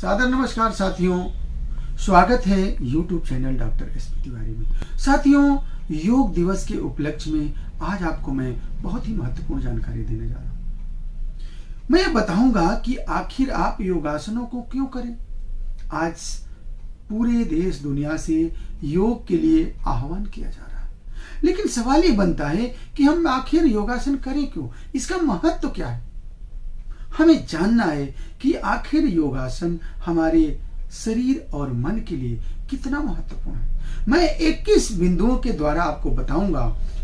सादर नमस्कार साथियों, स्वागत है YouTube channel doctor SP Tiwari में। साथियों, योग दिवस के उपलक्ष्य में आज आपको मैं बहुत ही महत्वपूर्ण जानकारी देने जा रहा हूं। मैं ये बताऊंगा कि आखिर आप योगासनों को क्यों करें। आज पूरे देश दुनिया से योग के लिए आह्वान किया जा रहा है, लेकिन सवाल ये बनता है कि हम आखिर योगासन करें क्यों, इसका महत्व क्या है। हमें जानना है कि आखिर योगासन हमारे शरीर और मन के लिए कितना महत्वपूर्ण है। मैं 21 बिंदुओं के द्वारा आपको बताऊंगा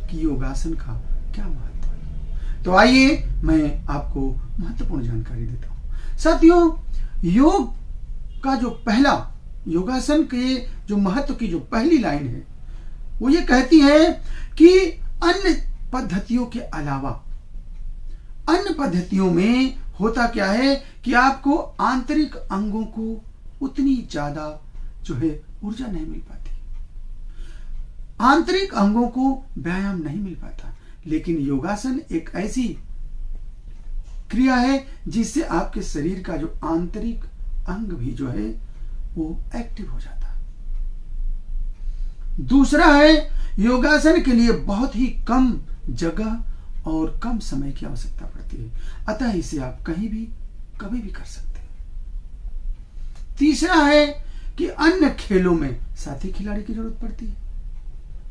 कि योगासन का क्या महत्व है। तो आइए मैं आपको महत्वपूर्ण जानकारी देता हूं। साथियों, योग का जो पहला योगासन के जो महत्व की जो पहली लाइन है वो ये कहती है कि अन्य पद्धतियों के अलावा अन्य पद्धतियों में होता क्या है कि आपको आंतरिक अंगों को उतनी ज्यादा जो है ऊर्जा नहीं मिल पाती, आंतरिक अंगों को व्यायाम नहीं मिल पाता। लेकिन योगासन एक ऐसी क्रिया है जिससे आपके शरीर का जो आंतरिक अंग भी जो है वो एक्टिव हो जाता है। दूसरा है, योगासन के लिए बहुत ही कम जगह और कम समय की आवश्यकता पड़ती है, अतः इसे आप कहीं भी कभी भी कर सकते हैं। तीसरा है कि अन्य खेलों में साथी खिलाड़ी की जरूरत पड़ती है,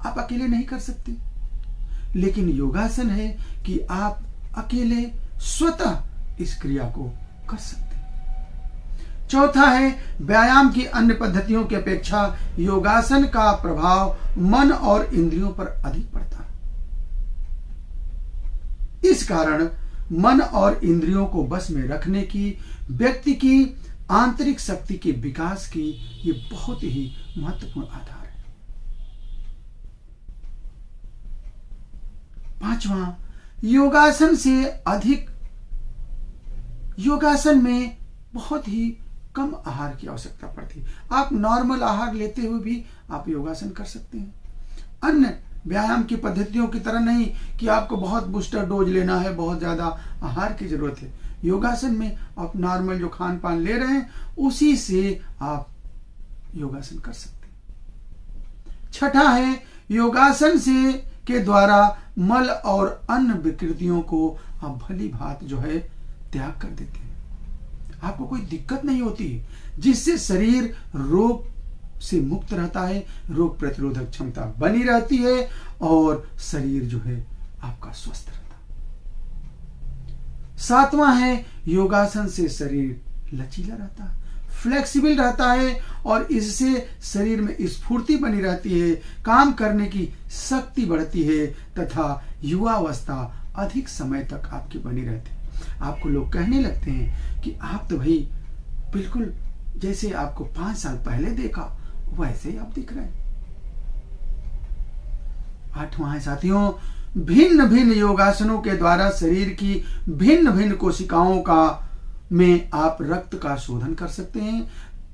आप अकेले नहीं कर सकते। लेकिन योगासन है कि आप अकेले स्वतः इस क्रिया को कर सकते हैं। चौथा है, व्यायाम की अन्य पद्धतियों की अपेक्षा योगासन का प्रभाव मन और इंद्रियों पर अधिक पड़ता है। इस कारण मन और इंद्रियों को बस में रखने की व्यक्ति की आंतरिक शक्ति के विकास की ये बहुत ही महत्वपूर्ण आधार है। पांचवा, योगासन में बहुत ही कम आहार की आवश्यकता पड़ती है। आप नॉर्मल आहार लेते हुए भी आप योगासन कर सकते हैं। अन्य व्यायाम की पद्धतियों की तरह नहीं कि आपको बहुत बूस्टर डोज लेना है, बहुत ज्यादा आहार की जरूरत है। योगासन में आप नॉर्मल जो खान पान ले रहे हैं उसी से आप योगासन कर सकते हैं। छठा है, योगासन से के द्वारा मल और अन्य विकृतियों को आप भली भांत जो है त्याग कर देते हैं। आपको कोई दिक्कत नहीं होती, जिससे शरीर रोग से मुक्त रहता है, रोग प्रतिरोधक क्षमता बनी रहती है और शरीर जो है आपका स्वस्थ रहता है। सातवां है, योगासन से शरीर लचीला रहता है, फ्लेक्सिबल रहता है और इससे शरीर में स्फूर्ति बनी रहती है, काम करने की शक्ति बढ़ती है तथा युवावस्था अधिक समय तक आपकी बनी रहती है। आपको लोग कहने लगते हैं कि आप तो भाई बिल्कुल जैसे आपको 5 साल पहले देखा वैसे ही आप दिख रहे हैं। आठवां है साथियों, भिन्न भिन्न योगासनों के द्वारा शरीर की भिन्न भिन्न कोशिकाओं का में आप रक्त का शोधन कर सकते हैं,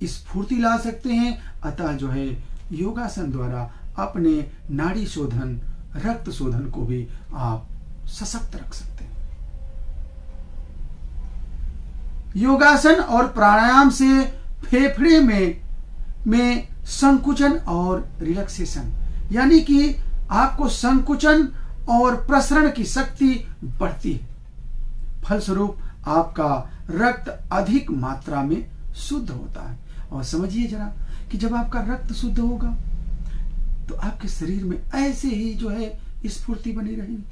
स्फूर्ति ला सकते हैं। अतः जो है योगासन द्वारा अपने नाड़ी शोधन, रक्त शोधन को भी आप सशक्त रख सकते हैं। योगासन और प्राणायाम से फेफड़े में संकुचन और रिलैक्सेशन, यानी कि आपको संकुचन और प्रसरण की शक्ति बढ़ती है। फलस्वरूप आपका रक्त अधिक मात्रा में शुद्ध होता है। और समझिए जरा कि जब आपका रक्त शुद्ध होगा तो आपके शरीर में ऐसे ही जो है स्फूर्ति बनी रहेगी।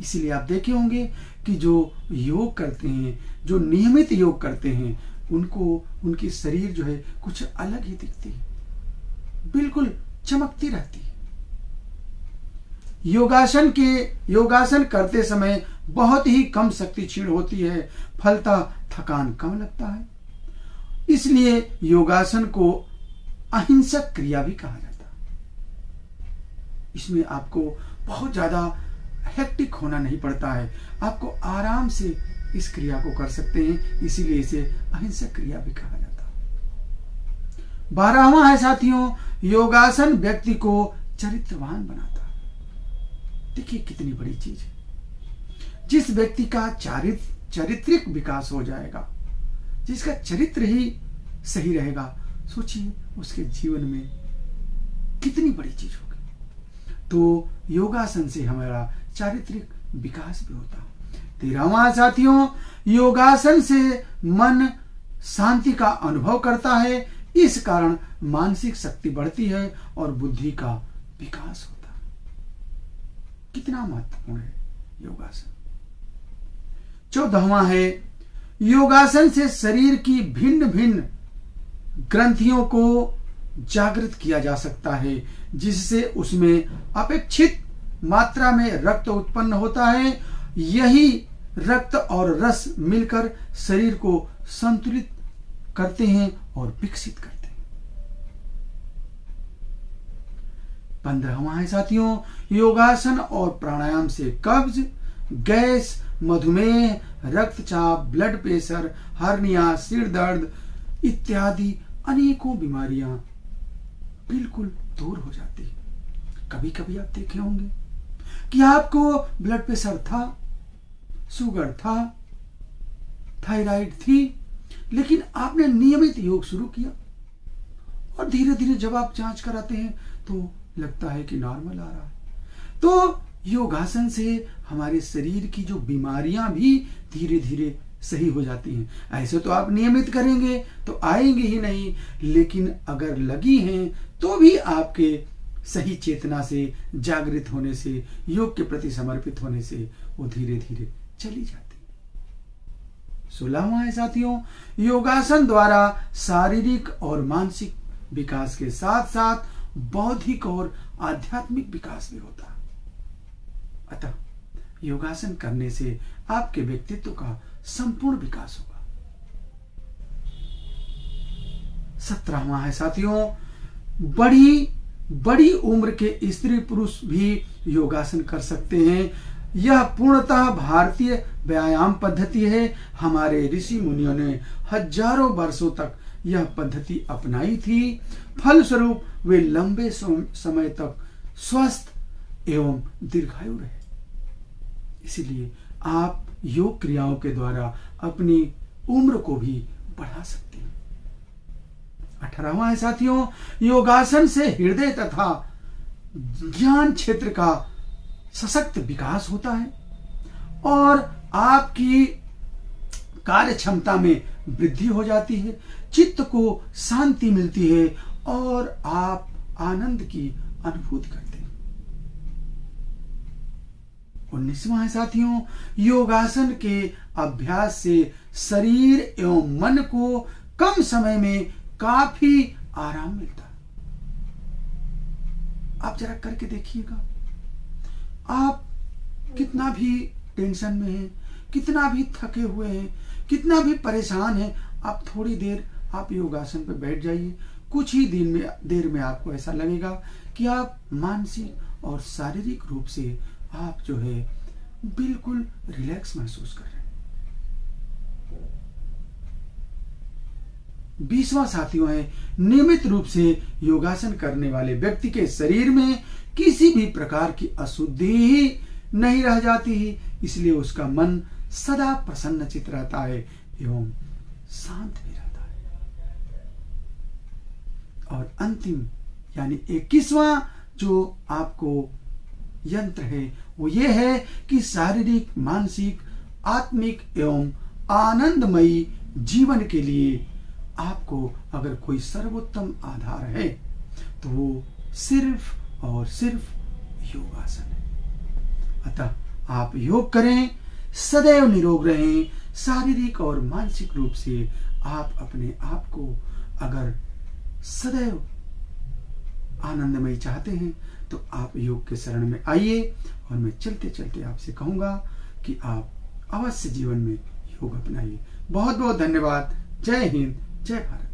इसीलिए आप देखे होंगे कि जो योग करते हैं, जो नियमित योग करते हैं, उनको उनकी शरीर जो है कुछ अलग ही दिखती है, बिल्कुल चमकती रहती है। योगासन करते समय बहुत ही कम शक्ति क्षीण होती है, फलतः थकान कम लगता है। इसलिए योगासन को अहिंसक क्रिया भी कहा जाता है। इसमें आपको बहुत ज्यादा हेक्टिक होना नहीं पड़ता है, आपको आराम से इस क्रिया को कर सकते हैं, इसीलिए इसे अहिंसक क्रिया भी कहा जाता है। 12वां है साथियों, योगासन व्यक्ति को चरित्रवान बनाता है। देखिए कितनी बड़ी चीज है। जिस व्यक्ति का चारित्रिक विकास हो जाएगा, जिसका चरित्र ही सही रहेगा, सोचिए उसके जीवन में कितनी बड़ी चीज होगी। तो योगासन से हमारा चारित्रिक विकास भी होता। 13वां साथियों, योगासन से मन शांति का अनुभव करता है, इस कारण मानसिक शक्ति बढ़ती है और बुद्धि का विकास होता है। कितना महत्वपूर्ण है योगासन। 14वां है, योगासन से शरीर की भिन्न भिन्न ग्रंथियों को जागृत किया जा सकता है, जिससे उसमें अपेक्षित मात्रा में रक्त उत्पन्न होता है। यही रक्त और रस मिलकर शरीर को संतुलित करते हैं और विकसित करते हैं। 15वां है साथियों, योगासन और प्राणायाम से कब्ज, गैस, मधुमेह, रक्तचाप, ब्लड प्रेशर, हर्निया, सिर दर्द इत्यादि अनेकों बीमारियां बिल्कुल दूर हो जाती है। कभी कभी आप देखे होंगे कि आपको ब्लड प्रेशर था, शुगर था, थायराइड थी, लेकिन आपने नियमित योग शुरू किया और धीरे धीरे जब आप जांच कराते हैं तो लगता है कि नॉर्मल आ रहा है। तो योगासन से हमारे शरीर की जो बीमारियां भी धीरे धीरे सही हो जाती हैं। ऐसे तो आप नियमित करेंगे तो आएंगे ही नहीं, लेकिन अगर लगी हैं तो भी आपके सही चेतना से, जागृत होने से, योग के प्रति समर्पित होने से वो धीरे धीरे चली जाती है। 16वां है साथियों, योगासन द्वारा शारीरिक और मानसिक विकास के साथ साथ बौद्धिक और आध्यात्मिक विकास भी होता है। अतः योगासन करने से आपके व्यक्तित्व का संपूर्ण विकास होगा। 17वां है साथियों, बड़ी उम्र के स्त्री पुरुष भी योगासन कर सकते हैं। यह पूर्णतः भारतीय व्यायाम पद्धति है। हमारे ऋषि मुनियों ने हजारों वर्षों तक यह पद्धति अपनाई थी। फलस्वरूप वे लंबे समय तक स्वस्थ एवं दीर्घायु रहे। इसलिए आप योग क्रियाओं के द्वारा अपनी उम्र को भी बढ़ा सकते हैं। 18वां है साथियों, योगासन से हृदय तथा ज्ञान क्षेत्र का सशक्त विकास होता है और आपकी कार्य क्षमता में वृद्धि हो जाती है, चित्त को शांति मिलती है और आप आनंद की अनुभूति करते हैं। 19वां है साथियों, योगासन के अभ्यास से शरीर एवं मन को कम समय में काफी आराम मिलता है। आप जरा करके देखिएगा, आप कितना भी टेंशन में हैं, कितना भी थके हुए हैं, कितना भी परेशान हैं, आप थोड़ी देर आप योगासन पर बैठ जाइए। कुछ ही देर में आपको ऐसा लगेगा कि आप मानसिक और शारीरिक रूप से आप जो है बिल्कुल रिलैक्स महसूस कर रहे हैं। 20वां साथियों है, नियमित रूप से योगासन करने वाले व्यक्ति के शरीर में किसी भी प्रकार की अशुद्धि ही नहीं रह जाती है, इसलिए उसका मन सदा प्रसन्नचित रहता है एवं शांत भी रहता है। और अंतिम यानी 21वां जो आपको यंत्र है वो ये है कि शारीरिक, मानसिक, आत्मिक एवं आनंदमयी जीवन के लिए आपको अगर कोई सर्वोत्तम आधार है तो वो सिर्फ और सिर्फ योगासन है। अतः आप योग करें, सदैव निरोग रहें। शारीरिक और मानसिक रूप से आप अपने आप को अगर सदैव आनंदमय चाहते हैं तो आप योग के शरण में आइए। और मैं चलते चलते आपसे कहूंगा कि आप अवश्य जीवन में योग अपनाइए। बहुत बहुत धन्यवाद। जय हिंद, जय भारत।